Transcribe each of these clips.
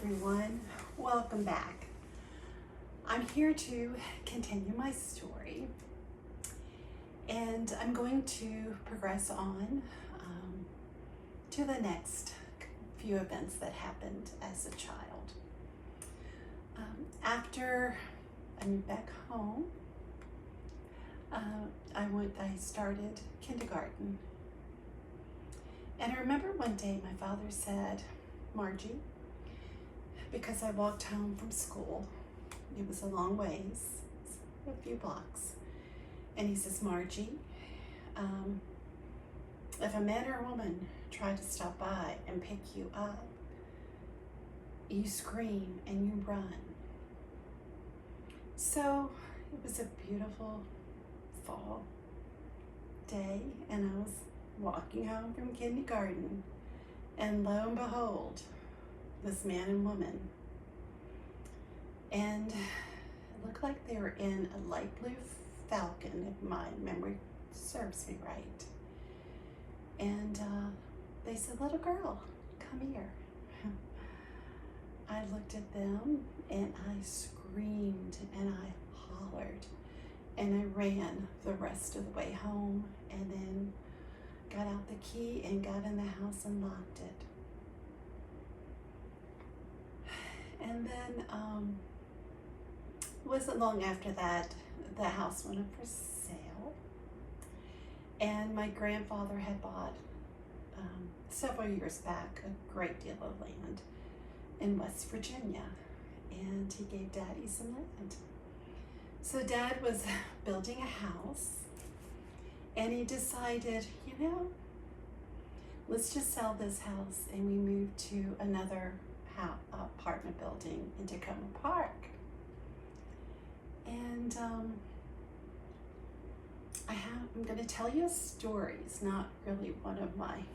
everyone. Welcome back. I'm here to continue my story, and I'm going to progress on to the next few events that happened as a child. After I moved back home, I started kindergarten. And I remember one day my father said, "Margie," because I walked home from school. It was a long ways, a few blocks. And he says, "Margie, if a man or a woman tried to stop by and pick you up, you scream and you run." So it was a beautiful fall day, and I was walking home from kindergarten, and lo and behold, this man and woman, and it looked like they were in a light blue Falcon, if my memory serves me right. And they said, "Little girl, come here." I looked at them and I screamed and I hollered and I ran the rest of the way home, and then got out the key and got in the house and locked it. And then wasn't long after that, the house went up for sale, and my grandfather had bought several years back a great deal of land in West Virginia, and he gave Daddy some land. So Dad was building a house, and he decided, let's just sell this house and we move to another apartment building in Tacoma Park. And I'm going to tell you a story. It's not really one of my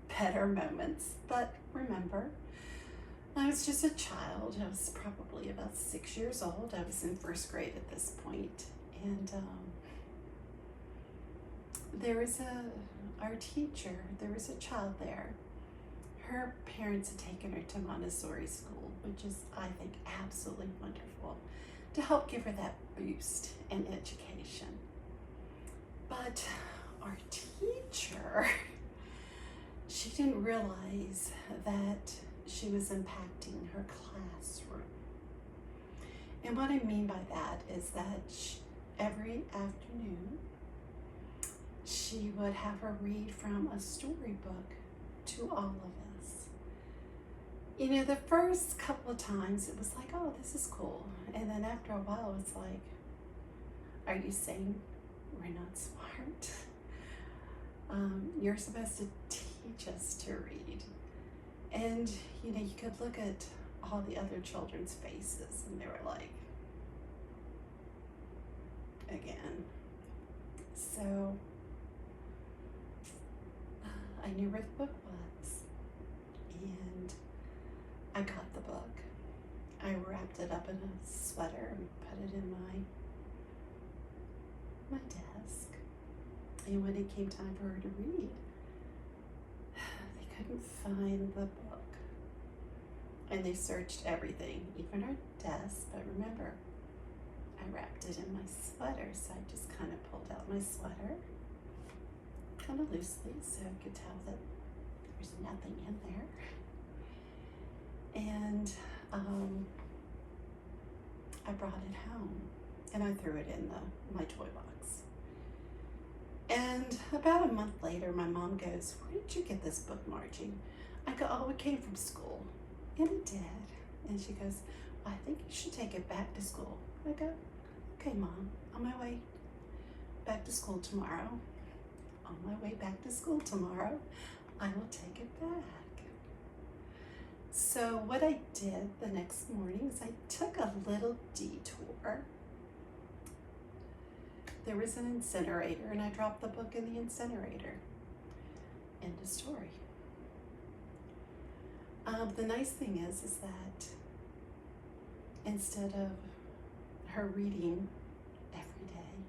better moments, but remember, I was just a child. I was probably about 6 years old. I was in first grade at this point. And there was our teacher, there was a child there. Her parents had taken her to Montessori school, which is, I think, absolutely wonderful, to help give her that boost in education. But our teacher, she didn't realize that she was impacting her classroom. And what I mean by that is that every afternoon, she would have her read from a storybook to all of us. The first couple of times it was like, "Oh, this is cool." And then after a while, it's like, "Are you saying we're not smart? You're supposed to teach us to read." And, you could look at all the other children's faces and they were like, again. So I knew where the book was, and I got the book. I wrapped it up in a sweater and put it in my desk. And when it came time for her to read, they couldn't find the book. And they searched everything, even our desk. But remember, I wrapped it in my sweater, so I just kind of pulled out my sweater, kind of loosely, so I could tell that there was nothing in there. And I brought it home, and I threw it in my toy box. And about a month later, my mom goes, "Where did you get this book, Margie?" I go, "Oh, it came from school." And it did. And she goes, "Well, I think you should take it back to school." I go, "Okay, Mom, on my way back to school tomorrow. On my way back to school tomorrow, I will take it back." So what I did the next morning is I took a little detour. There was an incinerator, and I dropped the book in the incinerator. End of story. The nice thing is that instead of her reading every day,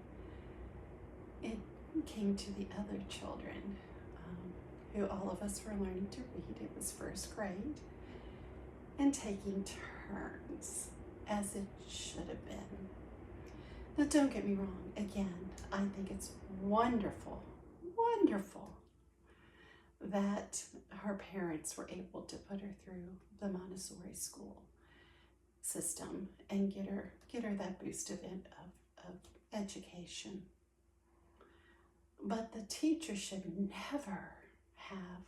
it came to the other children who all of us were learning to read. It was first grade. and taking turns, as it should have been. Now, don't get me wrong, again, I think it's wonderful, wonderful that her parents were able to put her through the Montessori school system and get her that boost of education. But the teacher should never have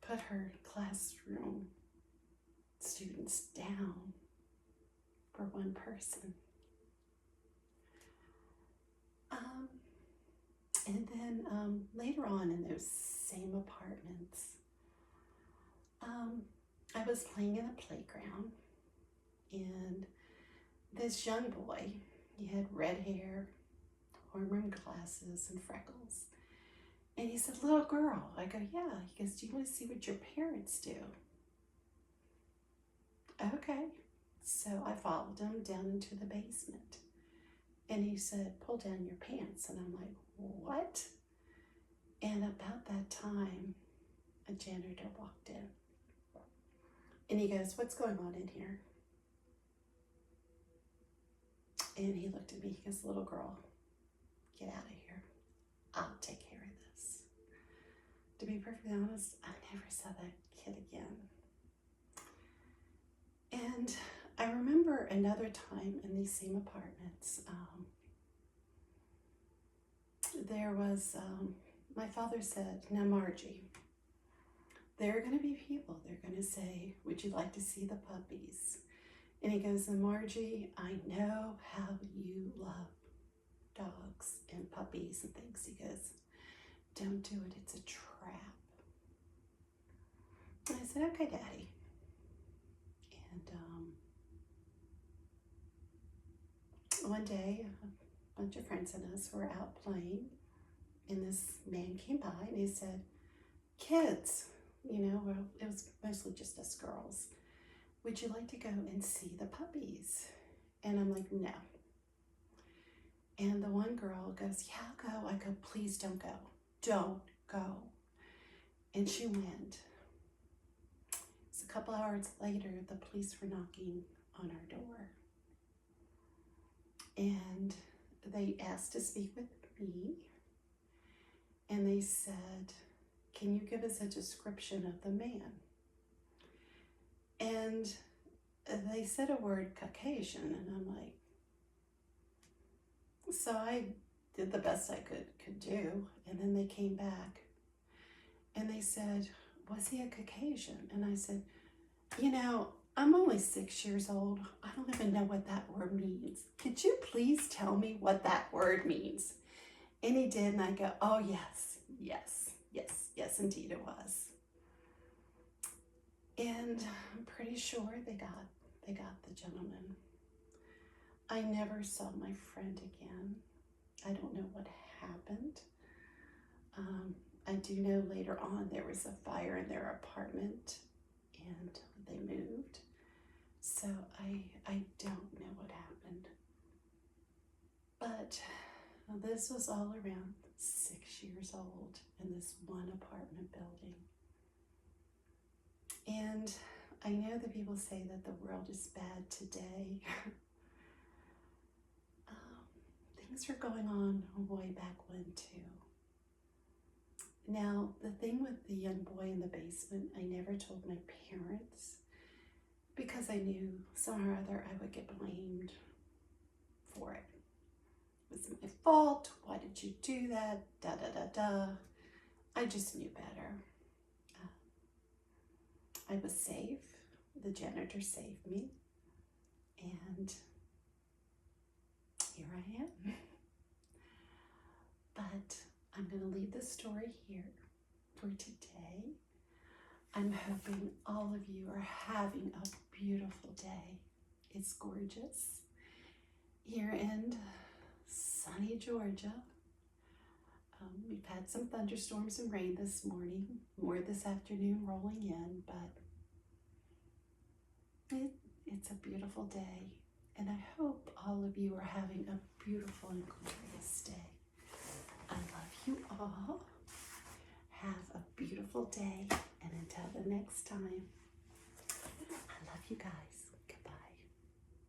put her classroom students down for one person. And then later on in those same apartments, I was playing in a playground, and this young boy, he had red hair, horn-rimmed glasses, and freckles. And he said, "Little girl." I go, "Yeah." He goes, "Do you want to see what your parents do?" Okay. So I followed him down into the basement. And he said, "Pull down your pants." And I'm like, "What?" And about that time, a janitor walked in. And he goes, "What's going on in here?" And he looked at me, he goes, "Little girl, get out of here. I'll take care of this." To be perfectly honest, I never saw that kid again. And I remember another time in these same apartments, there was, my father said, "Now, Margie, there are going to be people, they're going to say, 'Would you like to see the puppies?'" And he goes, "And Margie, I know how you love dogs and puppies and things." He goes, "Don't do it, it's a trap." And I said, "Okay, Daddy." And one day, a bunch of friends and us were out playing, and this man came by and he said, "Kids, well, it was mostly just us girls, would you like to go and see the puppies?" And I'm like, "No." And the one girl goes, "Yeah, I'll go." I go, "Please don't go. Don't go." And she went. So a couple hours later, the police were knocking on our door. And they asked to speak with me. And they said, "Can you give us a description of the man?" And they said a word, Caucasian, and I'm like, so I did the best I could do. And then they came back and they said, "Was he a Caucasian?" And I said, "I'm only 6 years old. I don't even know what that word means. Could you please tell me what that word means?" And he did, and I go, "Oh, yes, yes, yes, yes, indeed it was." And I'm pretty sure they got the gentleman. I never saw my friend again. I don't know what happened. I do know later on there was a fire in their apartment and they moved. So I don't know what happened. But this was all around 6 years old in this one apartment building. And I know that people say that the world is bad today. Things were going on way back when too. Now, the thing with the young boy in the basement, I never told my parents because I knew somehow or other I would get blamed for it. It was my fault. Why did you do that? Da da da da. I just knew better. I was safe. The janitor saved me. And here I am. But I'm going to leave the story here for today. I'm hoping all of you are having a beautiful day. It's gorgeous here in sunny Georgia. We've had some thunderstorms and rain this morning, more this afternoon rolling in, but it's a beautiful day. And I hope all of you are having a beautiful and glorious day. I love you all. Have a beautiful day, and until the next time.